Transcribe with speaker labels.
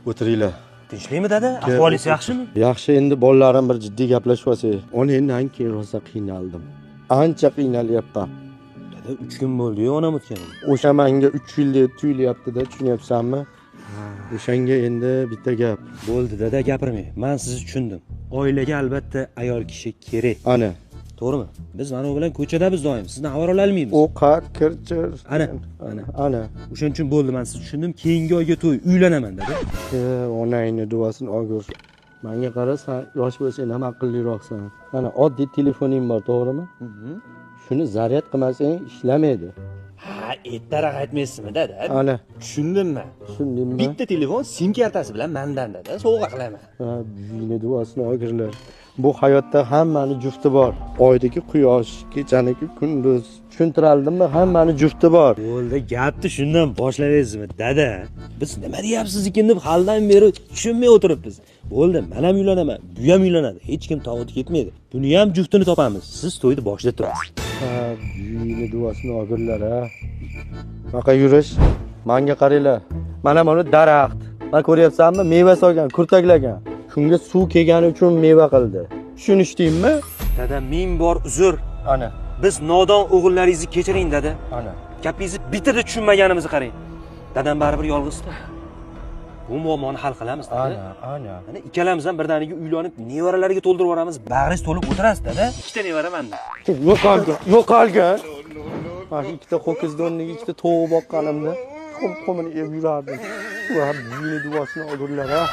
Speaker 1: O'tiringlar.
Speaker 2: Tinchlikmi dada? Ahvolingiz yaxshimi?
Speaker 1: Yaxshi, endi bolalarim bir jiddiy gaplashyapsiz. Ona endi ancha rosa qiynaldim. Ancha qiynalyapman.
Speaker 2: Dada 3 kun bo'ldi-yu onam o'tganiga.
Speaker 1: O'sha menga 3 yil deb tuyulyapti-da, tushunyapsanmi? O'shanga endi bitta gap.
Speaker 2: Bo'ldi dada, gapirmang. Men sizni tushundim. Oilaga albatta ayol kishi kerak.
Speaker 1: Ana,
Speaker 2: To'g'rimi? Biz mana u bilan ko'chadamiz doim. Sizni avara olmaymiz.
Speaker 1: o'qar, kirchir. Ana.
Speaker 2: O'shaning uchun bo'ldi, men sizni tushundim. Keyingi oyga to'y, uylanaman dada.
Speaker 1: Onangni duosini olgur. Menga qara, sen yosh bo'lsang ham aqlliroqsan. Mana oddiy telefoning bor, to'g'rimi? Shuni zaryad qilmasang ishlamaydi.
Speaker 2: Ha, ertaroq aytmaysizmi dada?
Speaker 1: Ana,
Speaker 2: Tushundimmi?
Speaker 1: tushundingmi?
Speaker 2: Bitta telefon sim kartasi bilan mendan dada, sovg'a qilaman.
Speaker 1: Ha, buyini duosini olgurlar. Bu hayotda hammani jufti bor. Oydagi quyosh, kechaniki kunduz. Tushuntiraldimmi? Hammani jufti bor.
Speaker 2: Bo'ldi, gapni shundan boshlaysizmi dada? Biz nima deyapsiz ekan deb haldan beri tushunmay o'tiribmiz. Bo'ldi, men ham uylanaman, bu ham uylanadi. Hech kim tovut ketmaydi. Buni ham juftini topamiz. Siz to'yni boshlab turasiz.
Speaker 1: Ha, buyini duosini olgurlar, ha. Baqa yurish. Menga qaranglar. Mana buni daraxt. Mana ko'ryapsanmi? Meva solgan, kurtaklagan. Shunga suv kelgani uchun meva qildi. Tushunishdingmi?
Speaker 2: Dada, ming bor uzr.
Speaker 1: Ana,
Speaker 2: Biz nodon o'g'illaringizni kechiring dada.
Speaker 1: ana.
Speaker 2: Gapingizni bittada tushunmaganimizni qarang. Dadam baribir yolg'izda. Bu muammoni hal qilamiz dada.
Speaker 1: Ana.
Speaker 2: Mana ikkalamiz ham birdaniga uylanib, nevaralariga to'ldirib yuboramiz. Bag'ringiz to'lib o'tirasiz dada. Ikkita nevara menda.
Speaker 1: Yo'qolgan. Mana ikkita ho'kizni o'rniga ikkita tovuq boqqanimda qum-qumini yeb yurardim. Va buyini duosini olurlar, ha.